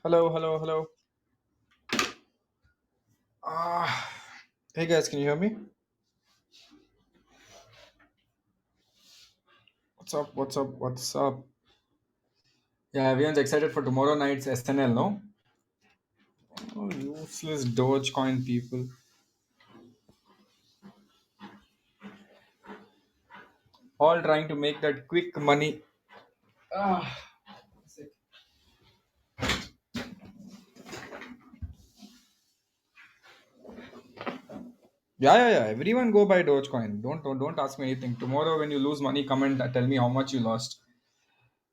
Hello, hello, hello. Ah, hey guys, can you hear me? What's up? What's up? What's up? Yeah, everyone's excited for tomorrow night's SNL, no? Oh, useless Dogecoin people. All trying to make that quick money. Ah, yeah. Everyone go buy Dogecoin. Don't ask me anything. Tomorrow when you lose money, come and tell me how much you lost.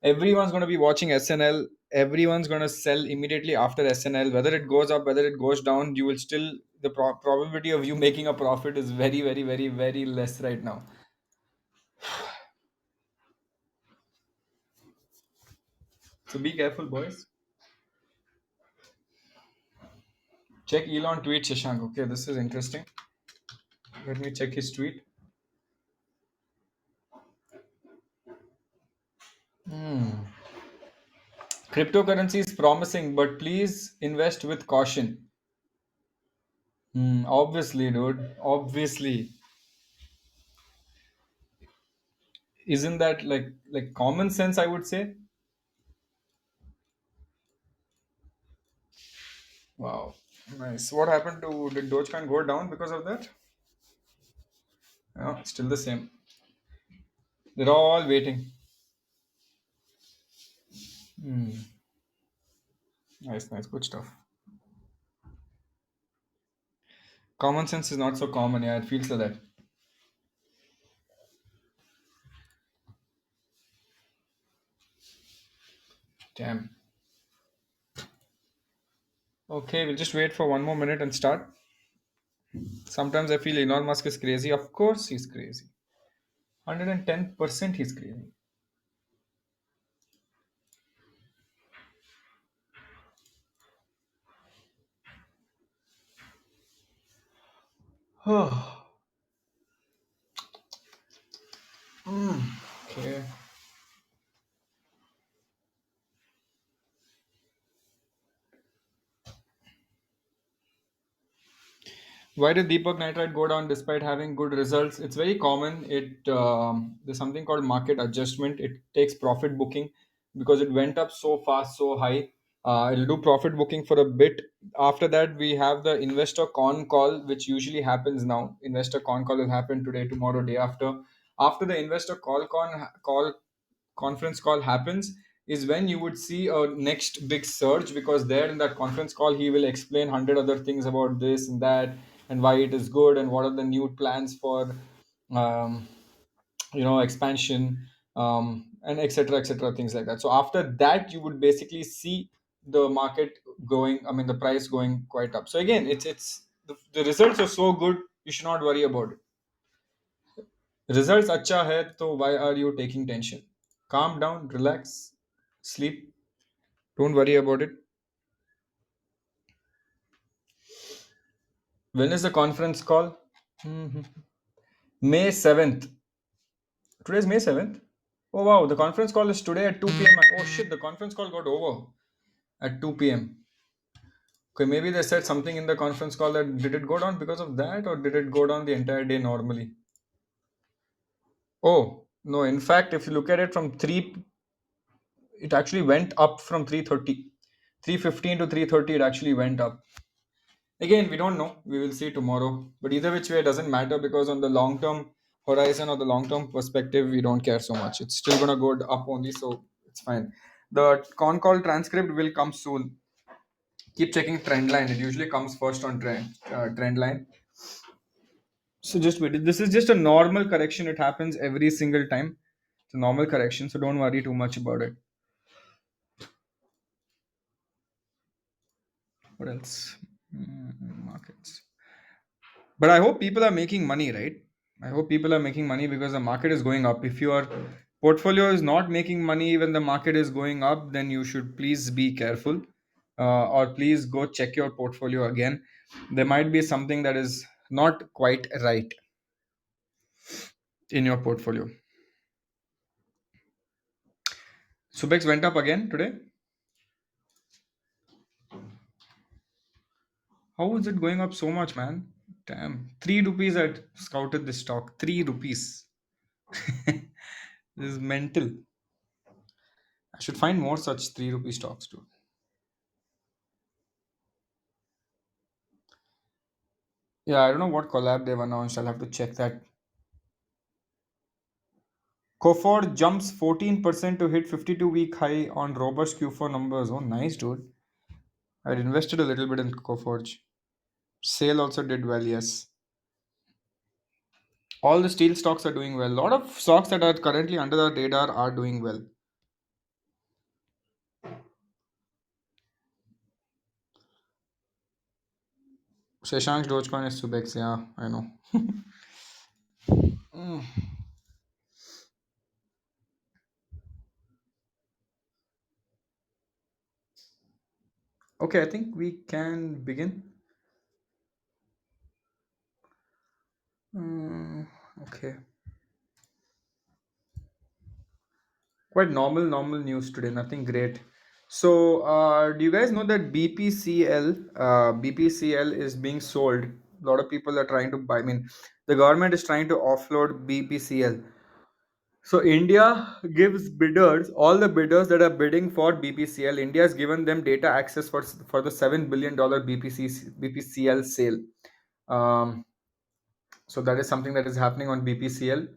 Everyone's gonna be watching SNL. Everyone's gonna sell immediately after SNL. Whether it goes up, whether it goes down, you will still the probability of you making a profit is very less right now. So be careful, boys. Check Elon tweet, Shashank. Okay, this is interesting. Let me check his tweet. Cryptocurrency is promising, but please invest with caution. Obviously, dude. Obviously, isn't that like common sense? I would say. Wow, nice. What happened to did Dogecoin go down because of that? Yeah, still the same. They're all waiting. Nice, nice, good stuff. Common sense is not so common. Yeah, it feels like that. Damn. Okay, we'll just wait for one more minute and start. Sometimes I feel Elon Musk is crazy. Of course, he's crazy. 110% he's crazy. Okay. Why did Deepak Nitrite go down despite having good results? It's very common. There's something called market adjustment. It takes profit booking because it went up so fast, so high. It'll do profit booking for a bit. After that, we have the investor con call, which usually happens now. Investor con call will happen today, tomorrow, day after. After the investor call conference call happens is when you would see a next big surge, because there in that conference call he will explain 100 other things about this and that and why it is good and what are the new plans for um, expansion, and etc things like that. So after that you would basically see the market going, I mean the price going quite up. So again, the results are so good, you should not worry about it. Results acha hai, so why are you taking tension? Calm down, relax, sleep. Don't worry about it. When is the conference call? Mhm. May 7th. Today is May 7th. Oh wow, the conference call is today at 2 p.m. Oh shit, the conference call got over at 2 p.m. Okay, maybe they said something in the conference call that did it go down because of that, or did it go down the entire day normally? Oh, no, in fact, if you look at it from 3, it actually went up from 3:30. 3:15 to 3:30, it actually went up. Again, we don't know. We will see tomorrow. But either which way, it doesn't matter because on the long term horizon or the long term perspective, we don't care so much. It's still gonna go up only, so it's fine. The con call transcript will come soon. Keep checking trend line. It usually comes first on trend line. So just wait. This is just a normal correction. It happens every single time. It's a normal correction, so don't worry too much about it. What else? Markets. But I hope people are making money, right? I hope people are making money because the market is going up. If your portfolio is not making money when the market is going up, then you should please be careful, or please go check your portfolio again. There might be something that is not quite right in your portfolio. Subex went up again today. How is it going up so much, man? Damn. 3 rupees I scouted this stock. 3 rupees. This is mental. I should find more such 3 rupee stocks too. Yeah, I don't know what collab they've announced. I'll have to check that. Cofor jumps 14% to hit 52-week high on robust Q4 numbers. Oh, nice, dude. I'd invested a little bit in Coforge. Sale also did well, yes. All the steel stocks are doing well. A lot of stocks that are currently under the radar are doing well. Shashank's Dogecoin is Subex, yeah, I know. Mm. Okay, I think we can begin. Mm, okay. Quite normal news today, nothing great. So, do you guys know that BPCL is being sold? A lot of people are trying to buy. I mean, the government is trying to offload BPCL. So India gives bidders, all the bidders that are bidding for BPCL, India has given them data access for the $7 billion BPCL sale. Um, so that is something that is happening on BPCL.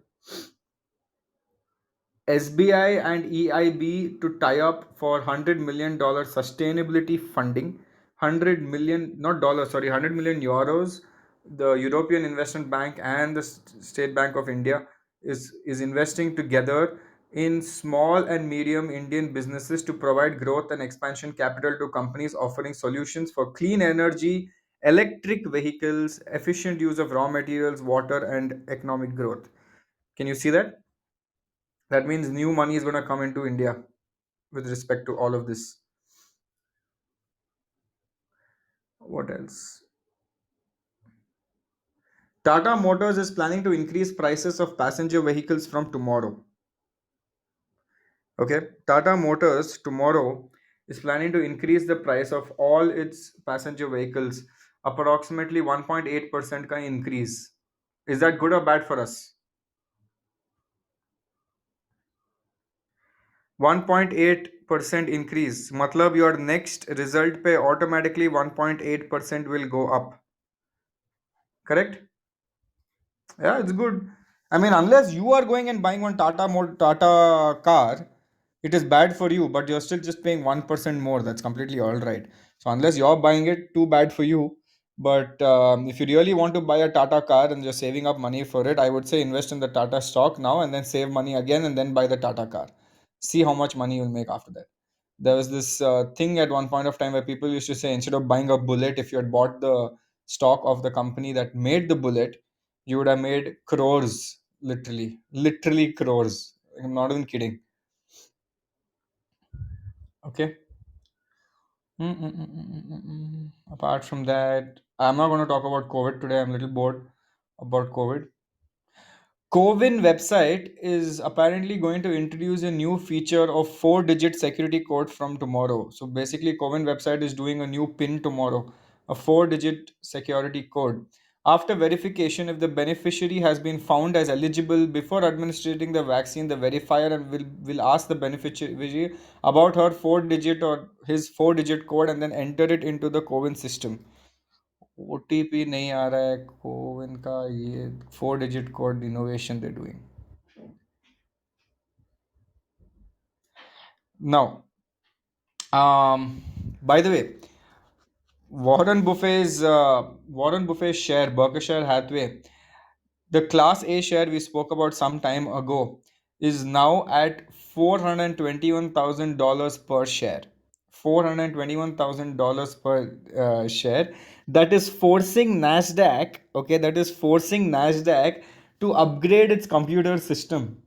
SBI and EIB to tie up for $100 million sustainability funding. 100 million, not dollars, sorry, 100 million euros. The European Investment Bank and the State Bank of India is investing together in small and medium Indian businesses to provide growth and expansion capital to companies offering solutions for clean energy, electric vehicles, efficient use of raw materials, water, and economic growth. Can you see that? That means new money is going to come into India with respect to all of this. What else? Tata Motors is planning to increase prices of passenger vehicles from tomorrow. Okay, Tata Motors tomorrow is planning to increase the price of all its passenger vehicles approximately 1.8% ka increase. Is that good or bad for us? 1.8% increase. Matlab your next result pe automatically 1.8% will go up. Correct? Yeah, it's good. I mean, unless you are going and buying one Tata car, it is bad for you, but you're still just paying 1% more. That's completely all right. So unless you're buying it, too bad for you. But if you really want to buy a Tata car and you're saving up money for it, I would say invest in the Tata stock now and then save money again and then buy the Tata car. See how much money you'll make after that. There was this thing at one point of time where people used to say instead of buying a bullet, if you had bought the stock of the company that made the bullet, you would have made crores, literally crores. I'm not even kidding. Okay. Apart from that, I'm not going to talk about COVID today. I'm a little bored about COVID. Covin website is apparently going to introduce a new feature of four-digit security code from tomorrow. So basically, Covin website is doing a new pin tomorrow, a four-digit security code. After verification, if the beneficiary has been found as eligible before administering the vaccine, the verifier and will ask the beneficiary about her four-digit or his four-digit code and then enter it into the Covin system. OTP नहीं आ रहा है कोविन का ये four digit code innovation they're doing now. By the way, Warren Buffett's share, Berkshire Hathaway, the Class A share we spoke about some time ago, is now at $421,000 per share. $421,000 per share. That is forcing Nasdaq. Okay, that is forcing Nasdaq to upgrade its computer system.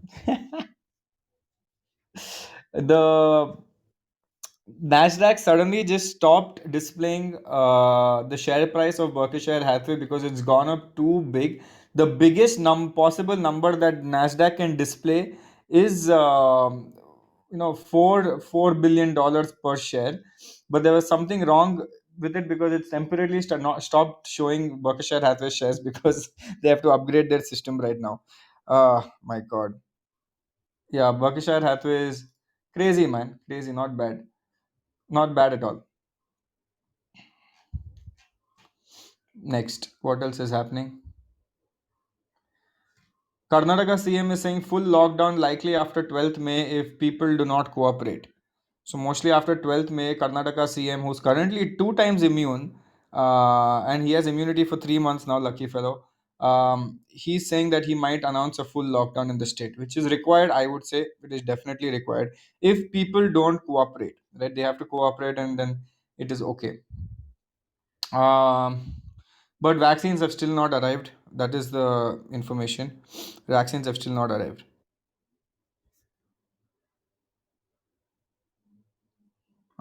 The Nasdaq suddenly just stopped displaying the share price of Berkshire Hathaway because it's gone up too big. The biggest possible number that Nasdaq can display is $4 billion per share, but there was something wrong. with it because it's temporarily not stopped showing Berkshire Hathaway shares because they have to upgrade their system right now. My God. Yeah, Berkshire Hathaway is crazy, man. Crazy, not bad. Not bad at all. Next, what else is happening? Karnataka CM is saying full lockdown likely after 12th May if people do not cooperate. So mostly after 12th May, Karnataka CM, who's currently two times immune, and he has immunity for 3 months now, lucky fellow. He's saying that he might announce a full lockdown in the state, which is required. I would say it is definitely required if people don't cooperate. Right, they have to cooperate, and then it is okay. Um, but vaccines have still not arrived. That is the information. Vaccines have still not arrived.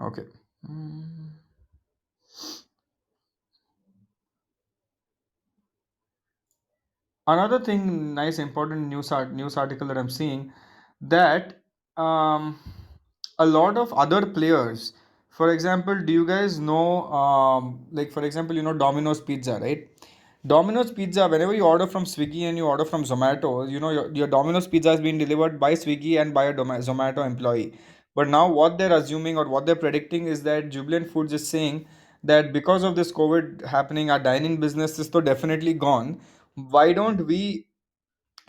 Okay. Mm. Another thing, nice important news article that I'm seeing, that um, a lot of other players, for example, do you guys know, like for example, Domino's Pizza, right? Domino's Pizza, whenever you order from Swiggy and you order from Zomato, your Domino's Pizza has been delivered by Swiggy and by a Zomato employee. But now what they're assuming or what they're predicting is that Jubilant Foods is saying that because of this COVID happening, our dining business is so definitely gone. Why don't we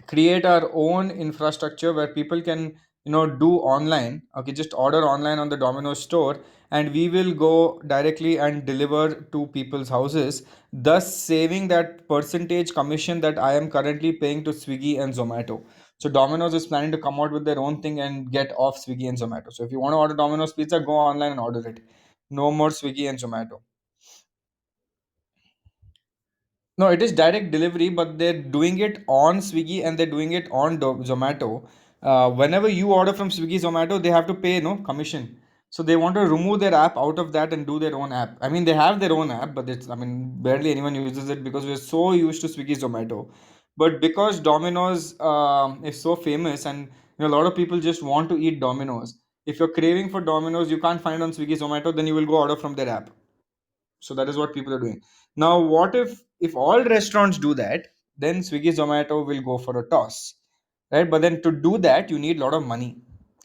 create our own infrastructure where people can do online, okay, just order online on the Domino's store, and we will go directly and deliver to people's houses, thus saving that percentage commission that I am currently paying to Swiggy and Zomato. So Domino's is planning to come out with their own thing and get off Swiggy and Zomato. So if you want to order Domino's pizza, go online and order it. No more Swiggy and Zomato. No, it is direct delivery, but they're doing it on Swiggy and they're doing it on Zomato. Whenever you order from Swiggy, Zomato, they have to pay no commission. So they want to remove their app out of that and do their own app. I mean, they have their own app, but it's, I mean, barely anyone uses it because we're so used to Swiggy, Zomato. But because Domino's is so famous, and a lot of people just want to eat Domino's. If you're craving for Domino's, you can't find on Swiggy, Zomato, then you will go order from their app. So that is what people are doing now. What if all restaurants do that, then Swiggy, Zomato will go for a toss, right? But then to do that you need a lot of money.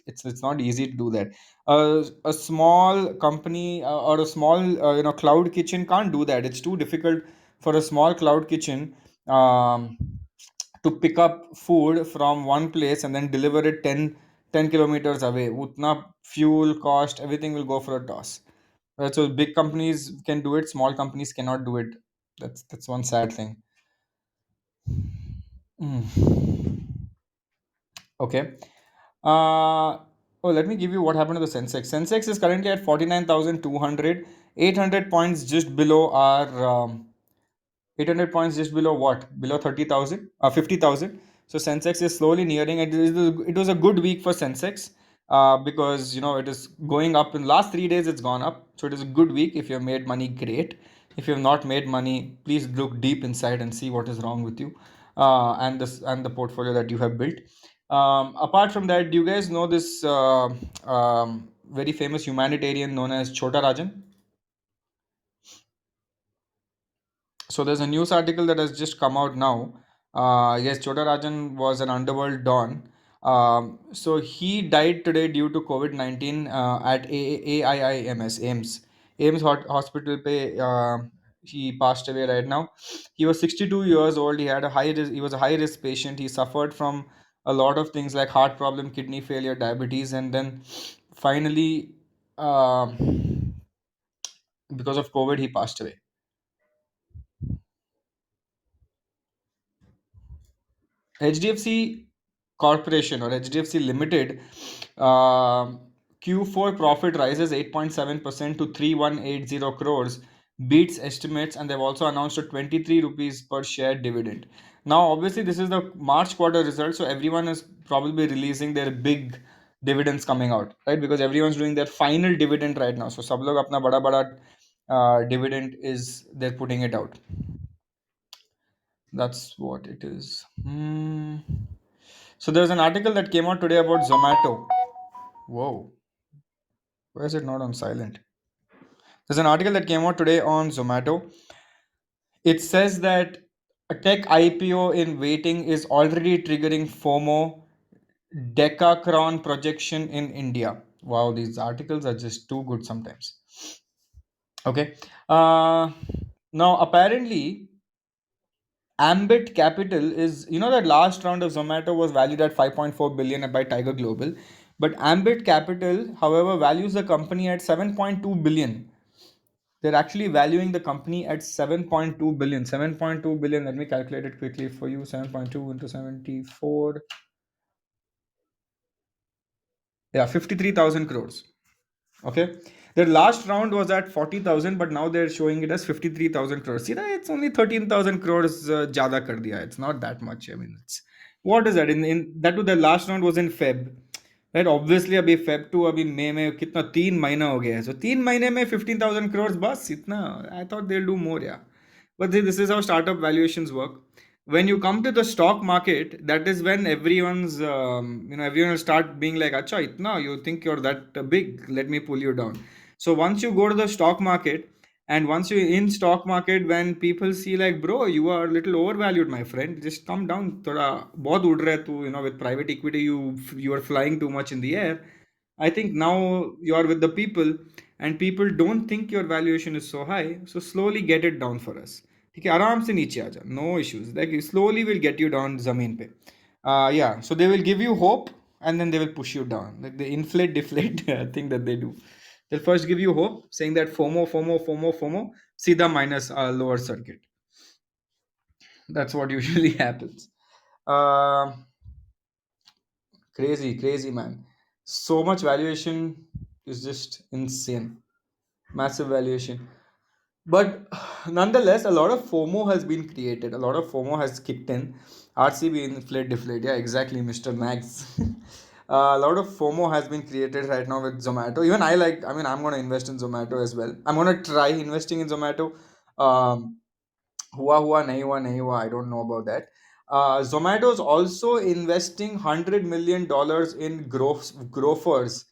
It's not easy to do that. A small company or a small cloud kitchen can't do that. It's too difficult for a small cloud kitchen to pick up food from one place and then deliver it 10 kilometers away. Utna fuel cost, everything will go for a toss. So big companies can do it, small companies cannot do it. That's one sad thing. Mm. Okay. Oh, let me give you what happened to the Sensex. Sensex is currently at 49,200, 800 points just below our 800 points just below what? Below 30,000, 50,000. So Sensex is slowly nearing it. It was a good week for Sensex because it is going up. In last 3 days, it's gone up. So it is a good week. If you have made money, great. If you have not made money, please look deep inside and see what is wrong with you and the portfolio that you have built. Apart from that, do you guys know this very famous humanitarian known as Chota Rajan? So there's a news article that has just come out now. Yes, Chota Rajan was an underworld don. So he died today due to COVID-19 at AIIMS, AIMS Hospital. He passed away right now. He was 62 years old. He was a high risk patient. He suffered from a lot of things like heart problem, kidney failure, diabetes, and then finally, because of COVID, he passed away. HDFC Corporation or HDFC Limited, um Q4 profit rises 8.7% to 3180 crores, beats estimates, and they've also announced a 23 rupees per share dividend. Now, obviously, this is the March quarter result, so everyone is probably releasing their big dividends coming out, right? Because everyone's doing their final dividend right now. So, sab log apna bada bada dividend is they're putting it out. That's what it is. So there's an article that came out today about Zomato. Whoa, why is it not on silent? There's an article that came out today on Zomato. It says that a tech IPO in waiting is already triggering FOMO, Decacron projection in India. Wow, these articles are just too good sometimes. Okay. Now, apparently, Ambit Capital is, that last round of Zomato was valued at 5.4 billion by Tiger Global. But Ambit Capital, however, values the company at 7.2 billion. They're actually valuing the company at 7.2 billion. 7.2 billion, let me calculate it quickly for you. 7.2 into 74. Yeah, 53,000 crores. Okay. Their last round was at 40,000, but now they're showing it as 53,000 crores. See, that it's only 13,000 crores jada kar diya. It's not that much. I mean, it's what is that? In that too, the last round was in Feb. Right? Obviously, अभी Feb to अभी May में कितना 3 महीना हो गया है. So 3 महीने में 15,000 crores बस इतना. I thought they'll do more, yeah. But this is how startup valuations work. When you come to the stock market, that is when everyone will start being like, "Acha, itna, you think you're that big? Let me pull you down." So once you go to the stock market, and once you're in stock market, when people see like, "Bro, you are a little overvalued, my friend. Just come down. थोड़ा बहुत उड़ रहा है तू, with private equity, you are flying too much in the air." I think now you are with the people, and people don't think your valuation is so high, so slowly get it down for us. ठीक है आराम से नीचे आ जा, no issues, like slowly will get you down जमीन पे. Yeah, so they will give you hope, and then they will push you down, like the inflate deflate thing that they do. They'll first give you hope, saying that FOMO, FOMO, FOMO, FOMO, सीधा minus lower circuit. That's what usually happens. uh, Crazy, crazy, man. So much valuation is just insane. Massive valuation. But nonetheless, a lot of FOMO has been created. A lot of FOMO has kicked in. RCB inflate deflate. Yeah, exactly, Mr. Max. A lot of FOMO has been created right now with Zomato. Even I mean, I'm going to invest in Zomato as well. I'm going to try investing in Zomato. Um, हुआ नहीं हुआ, I don't know about that. Zomato is also investing $100 million in Grofers,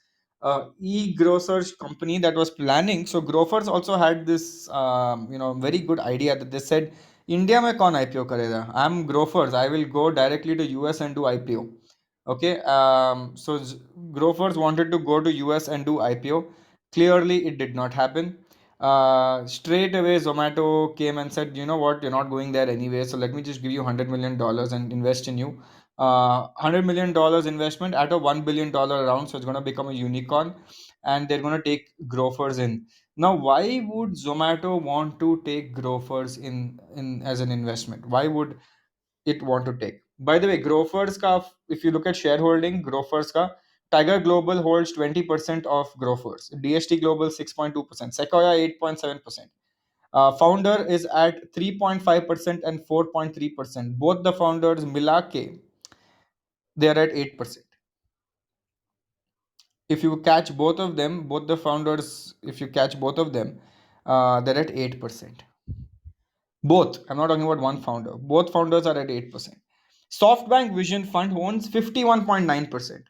e-grocers company that was planning. So Grofers also had this very good idea that they said, India में कौन IPO करेगा? I'm Grofers. I will go directly to US and do IPO. Okay. So Grofers wanted to go to US and do IPO. Clearly, it did not happen. Straight away, Zomato came and said, "You know what? You're not going there anyway. So let me just give you $100 million and invest in you. $100 million investment at a $1 billion round. So it's going to become a unicorn, and they're going to take Grofers in. Now, why would Zomato want to take Grofers in as an investment? Why would it want to take? By the way, Grofers ka, if you look at shareholding, Grofers ka, Tiger Global holds 20% of Grofers, DST Global 6.2%, Sequoia 8.7%. Founder is at 3.5% and 4.3%. Both the founders Milake, they are at 8%. If you catch both of them, both the founders, if you catch both of them, they're at 8%. Both. I'm not talking about one founder. Both founders are at 8%. SoftBank Vision Fund owns 51.9%.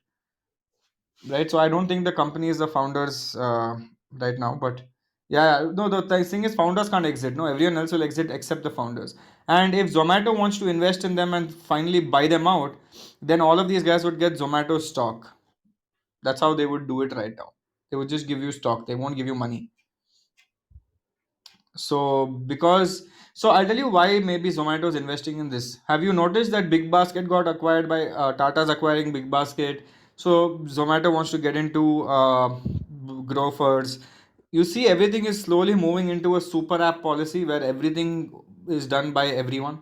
Right? So I don't think the company is the founders right now. But yeah, no, the thing is, founders can't exit. No, everyone else will exit except the founders. And if Zomato wants to invest in them and finally buy them out, then all of these guys would get Zomato stock. That's how they would do it right now. They would just give you stock, they won't give you money. So because so I'll tell you why maybe Zomato is investing in this. Have you noticed that Big Basket got acquired by Tata's acquiring Big Basket? So Zomato wants to get into Grofers. You see, everything is slowly moving into a super app policy where everything is done by everyone.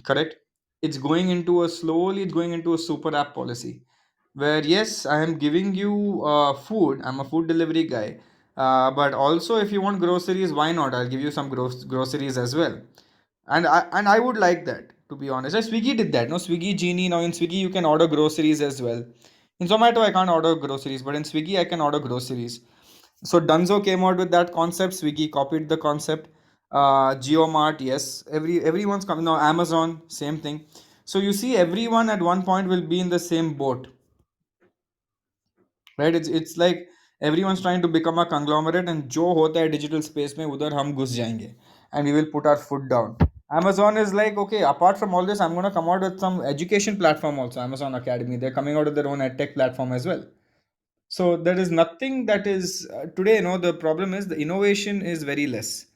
Correct? It's going into a super app policy where yes, I am giving you food. I'm a food delivery guy. But also, if you want groceries, why not? I'll give you some groceries as well. And I would like that, to be honest. Swiggy did that. No, Swiggy Genie. Now in Swiggy you can order groceries as well. In Zomato I can't order groceries, but in Swiggy I can order groceries. So Dunzo came out with that concept. Swiggy copied the concept. GeoMart, yes. Everyone's coming now. Amazon, same thing. So you see, everyone at one point will be in the same boat, right? It's like Everyone's trying to become a conglomerate, and जो होता है digital space में उधर हम घुस जाएंगे, and we will put our foot down. Amazon is like, okay, apart from all this, I'm going to come out with some education platform also. Amazon Academy, they're coming out with their own edtech platform as well. So there is nothing that is today, the problem is the innovation is very less.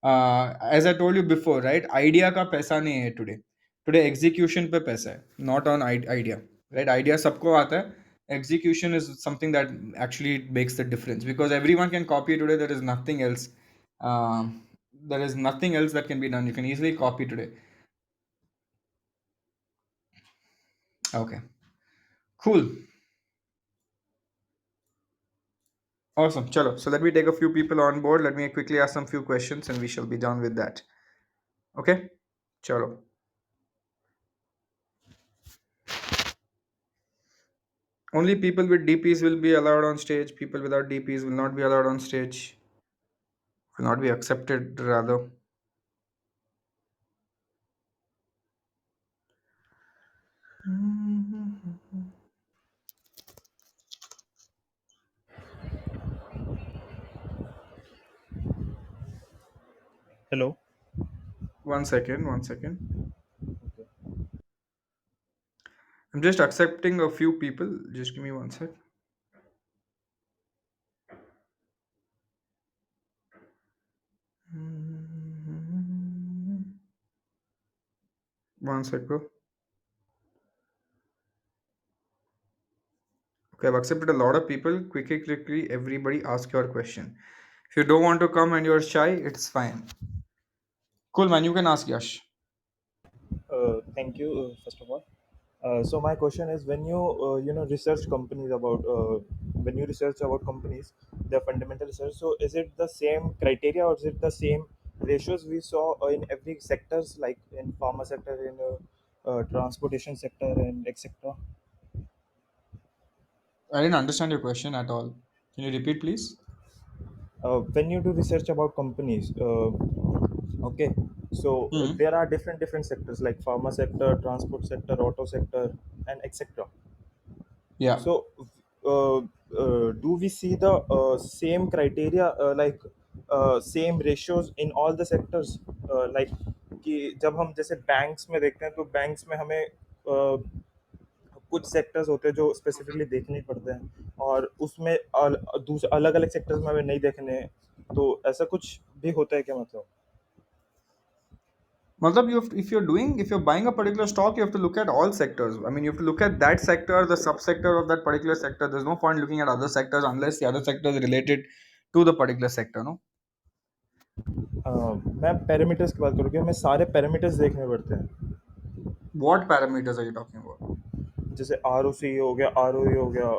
As I told you before, right? Idea ka paisa nahi hai today. Today execution pe paisa hai, not on idea. Right? Idea sabko aata hai. Execution is something that actually makes the difference, because everyone can copy today. There is nothing else. um, there is nothing else that can be done. You can easily copy today. Okay, cool. Awesome. Chalo. So let me take a few people on board. Let me quickly ask some few questions and we shall be done with that. Okay? Chalo. Only people with DPs will be allowed on stage. People without DPs will not be allowed on stage. Will not be accepted, rather. Hello. One second, one second. I'm just accepting a few people. Just give me one sec. One sec, bro. Okay, I've accepted a lot of people. Quickly, quickly, everybody ask your question. If you don't want to come and you're shy, it's fine. Cool, man. You can ask Yash. Thank you. First of all, so my question is, when you research companies about when you research about companies, their fundamental research. So is it the same criteria or is it the same ratios we saw in every sectors, like in pharma sector, in transportation sector, and etc. I didn't understand your question at all. Can you repeat, please? When you do research about companies, okay, so Hmm. there are different sectors like pharma sector, transport sector, auto sector, and etc. Yeah. So, do we see the same criteria, same ratios in all the sectors? Like कि जब हम जैसे banks में देखते हैं तो banks में हमें कुछ सेक्टर्स होते हैं जो स्पेसिफिकली देखने पड़ते हैं और उसमें दूसरे अलग अलग सेक्टर्स में हमें नहीं देखने हैं। तो ऐसा कुछ भी होता है क्या मतलब? Matlab, if you're buying a particular stock, you have to look at all sectors. I mean, you have to look at that sector, the subsector of that particular sector. There's no point looking at other sectors unless the other sector is related to the particular sector, no? मैं parameters की बात करूँ कि हमें सारे parameters देखने पड़ते हैं। What parameters are you talking about? जैसे ROC हो गया, ROE हो गया,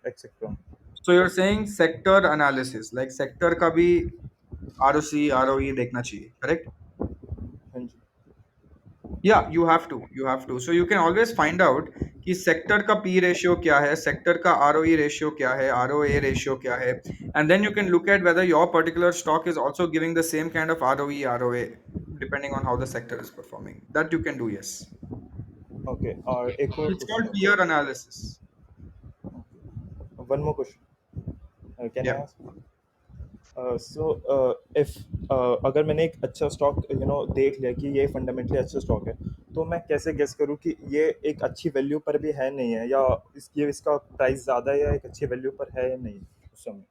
etcetera. So you're saying sector analysis, like sector का भी ROC, ROE देखना चाहिए, correct? हाँ जी। Yeah, you have to. You have to. So you can always find out कि सेक्टर का पी रेशियो क्या है, सेक्टर का आरओई रेशियो क्या है, आरओए रेशियो क्या है, and then you can look at whether your particular stock is also giving the same kind of ROE ROA depending on how the sector is performing. That you can do, yes. Okay, और एक और It's question called है। peer analysis. One more question, can I Yeah. Ask? So if अगर मैंने एक अच्छा stock देख लिया कि ये फंडामेंटली अच्छा स्टॉक है, तो मैं कैसे गेस करूँ कि ये एक अच्छी वैल्यू पर भी है नहीं है, या इसका प्राइस ज़्यादा है या एक अच्छी वैल्यू पर है या नहीं उस समय?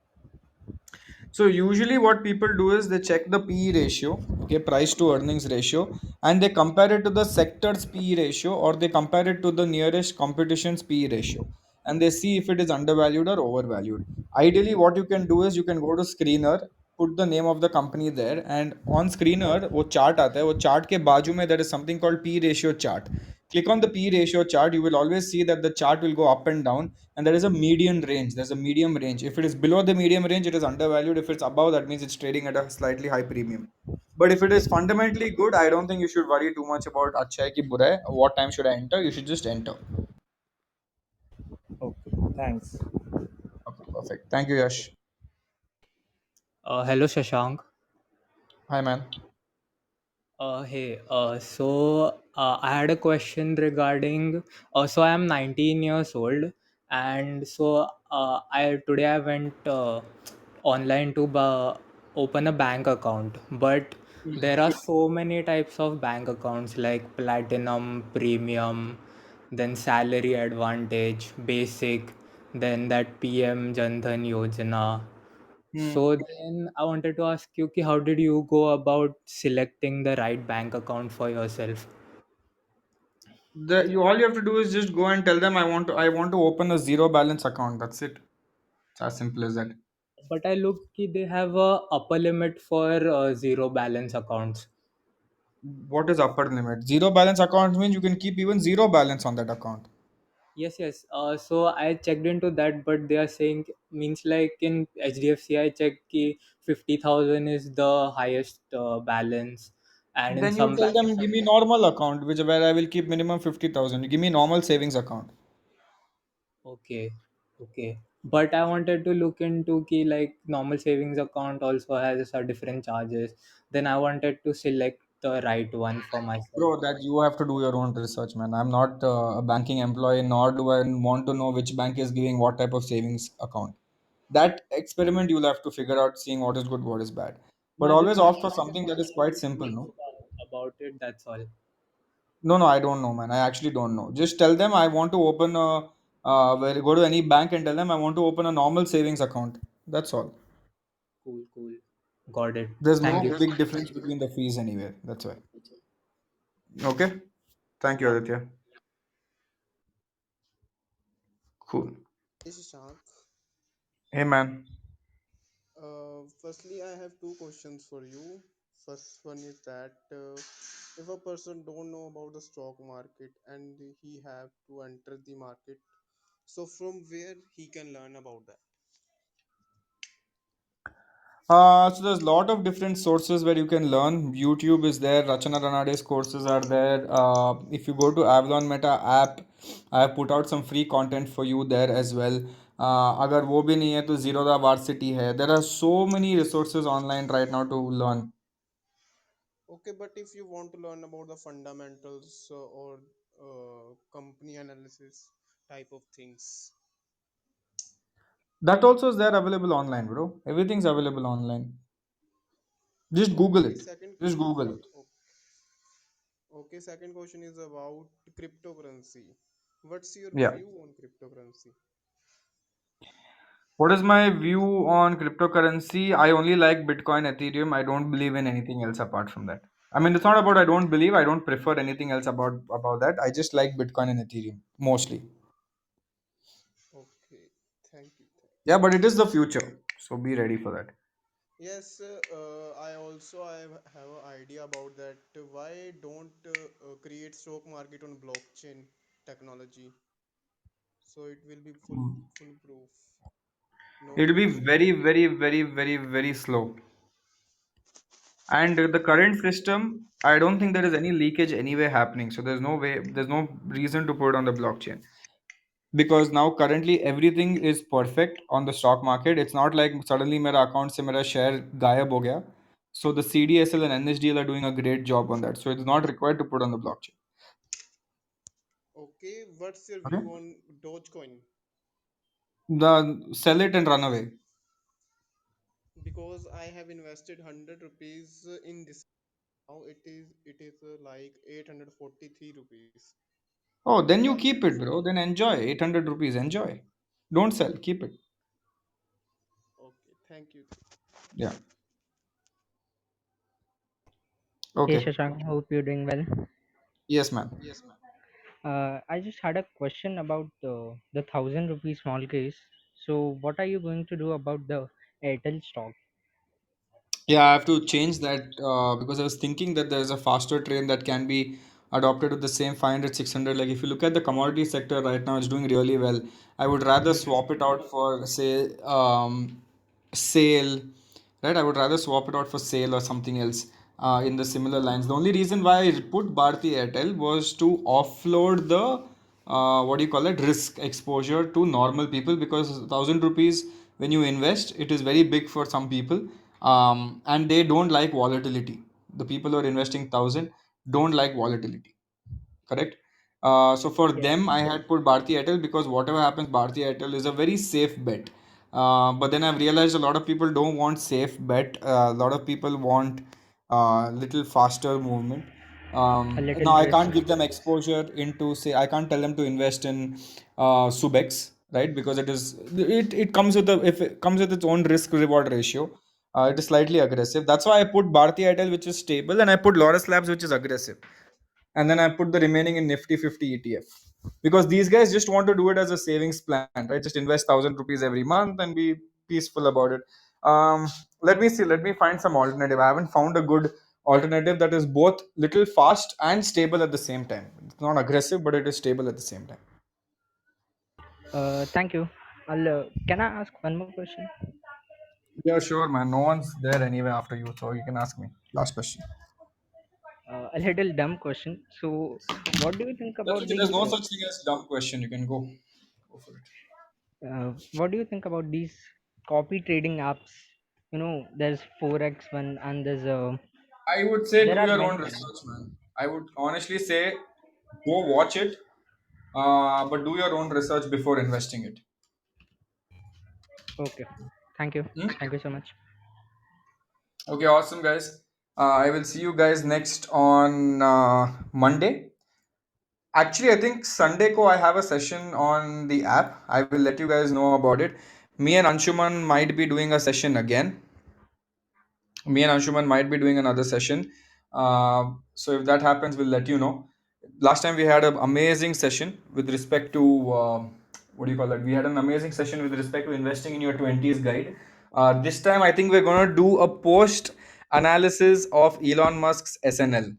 So usually what people do is they check the PE ratio, okay, price to earnings ratio, and they compare it to the sector's PE ratio, or they compare it to the nearest competition's PE ratio, and they see if it is undervalued or overvalued. Ideally, what you can do is you can go to Screener, put the name of the company there, and on Screener वो chart आता है, वो chart के बाजू में there is something called P ratio chart. Click on the P ratio chart, you will always see that the chart will go up and down, and there is a median range. There's a medium range. If it is below the medium range, it is undervalued. If it's above, that means it's trading at a slightly high premium. But if it is fundamentally good, I don't think you should worry too much about अच्छा है कि बुरा है. What time should I enter? You should just enter. Okay, thanks. Okay, perfect. Thank you, Yash. Hello, Shashank. Hi, man. Hey, I had a question regarding. So I am 19 years old, and I today I went online to open a bank account, but there are so many types of bank accounts like platinum, premium, then salary advantage, basic, then that PM Jan Dhan Yojana. Hmm. So then I wanted to ask you, ki how did you go about selecting the right bank account for yourself? You all you have to do is just go and tell them I want to open a zero balance account. That's it. It's as simple as that. But I looked ki they have a upper limit for zero balance accounts. What is upper limit? Zero balance account means you can keep even zero balance on that account. Yes, yes. So I checked into that, but they are saying means like in HDFC, I checked ki 50,000 is the highest balance, and in Then you some tell banks, them give me normal account, which where I will keep minimum 50,000. Give me normal savings account. okay, okay. But I wanted to look into ki like normal savings account also has a different charges. Then I wanted to select the right one for myself. Bro, that you have to do your own research, man. I'm not a banking employee, nor do I want to know which bank is giving what type of savings account. That experiment you'll have to figure out, seeing what is good, what is bad. No, But I just always opt wanted for to get something that is some quite simple, details no? about it. That's all. No, no, I don't know, man. I actually don't know. Just tell them I want to open a, where go to any bank and tell them I want to open a normal savings account. That's all. Cool, cool. Got it. There's Thank no you. big difference between the fees anyway. That's why. Okay. Thank you, Aditya. Cool. Hey Shashank, Hey, man. firstly I have two questions for you. First one is that if a person don't know about the stock market and he have to enter the market, so from where he can learn about that? So there's a lot of different sources where you can learn. YouTube is there. Rachana Ranade's courses are there. If you go to Avalon Meta app, I have put out some free content for you there as well. अगर वो भी नहीं है तो Zerodha Varsity है. There are so many resources online right now to learn. Okay, but if you want to learn about the fundamentals or company analysis type of things. That also is there available online, bro. Everything's available online. Just Google Okay, it. Just Google it. okay, second question is about cryptocurrency. What's your Yeah. view on cryptocurrency? What is my view on cryptocurrency? I only like Bitcoin, Ethereum. I don't believe in anything else apart from that. I mean, it's not about I don't believe. I don't prefer anything else about that. I just like Bitcoin and Ethereum mostly. Okay, thank you. Yeah, but it is the future, so be ready for that. Yes, I have an idea about that. Why don't create stock market on blockchain technology so it will be foolproof, no It'll be leaks. very, very, very, very, very slow. And the current system, I don't think there is any leakage anyway happening. So there's no way, there's no reason to put it on the blockchain. Because now currently everything is perfect on the stock market. It's not like suddenly मेरा account से मेरा share गायब हो गया. So the CDSL and NSDL are doing a great job on that. So it's not required to put on the blockchain. Okay, what's your Okay. view on Dogecoin? The sell it and run away. Because I have invested 100 rupees in this. Now it is like 843 rupees. Oh, then you What keep should I it, say? bro. Then enjoy. 800 rupees. Enjoy. Don't sell. Keep it. Okay, thank you. Yeah. Hey Okay. Shashank, hope you're doing well. Yes, man. I just had a question about the 1,000 rupee small case. So, what are you going to do about the Airtel stock? Yeah, I have to change that because I was thinking that there's a faster train that can be adopted with the same 500, 600. Like if you look at the commodity sector right now, it's doing really well. I would rather swap it out for, say, sale, right? I would rather swap it out for sale or something else in the similar lines. The only reason why I put Bharti Airtel was to offload the what do you call it, risk exposure to normal people, because 1,000 rupees when you invest, it is very big for some people, and they don't like volatility. The people who are investing 1,000 don't like volatility, correct? So for Yes. them, I had put Bharti Airtel because whatever happens, Bharti Airtel is a very safe bet. But then I've realized a lot of people don't want safe bet. A lot of people want little faster movement. A little Now I risk. can't give them exposure into, say, I can't tell them to invest in Subex, right? Because it comes with if it comes with its own risk reward ratio. It is slightly aggressive. That's why I put Bharti Airtel, which is stable, and I put Lotus Labs, which is aggressive, and then I put the remaining in Nifty 50 ETF, because these guys just want to do it as a savings plan, right? Just invest 1,000 rupees every month and be peaceful about it. Let me see. Let me find some alternative. I haven't found a good alternative that is both little fast and stable at the same time. It's not aggressive, but it is stable at the same time. Thank you. Can I ask one more question? Yeah, sure, man. No one's there anyway after you, so you can ask me. Last question. A little dumb question. So, what do you think That's about okay. There's these? no such thing as dumb question. You can go. Go for it. What do you think about these copy trading apps? There's Forex one, and I would say there do are your own many others. research, man. I would honestly say go watch it, but do your own research before investing it. Okay. Thank you. Hmm? Thank you so much. Okay, awesome, guys. I will see you guys next on Monday. Actually, I think Sunday ko I have a session on the app. I will let you guys know about it. Me and Anshuman might be doing a session again. Me and Anshuman might be doing another session. So if that happens, we'll let you know. Last time we had an amazing session with respect to what do you call that? We had an amazing session with respect to investing in your 20s guide. This time, I think we're going to do a post analysis of Elon Musk's SNL.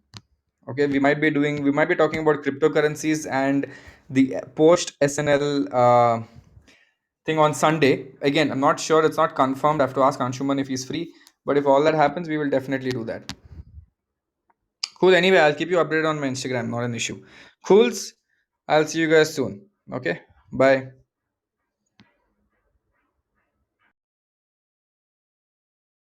Okay, we might be talking about cryptocurrencies and the post SNL thing on Sunday. Again, I'm not sure, it's not confirmed. I have to ask Anshuman if he's free. But if all that happens, we will definitely do that. Cool. Anyway, I'll keep you updated on my Instagram. Not an issue. Cools. I'll see you guys soon. Okay. Bye.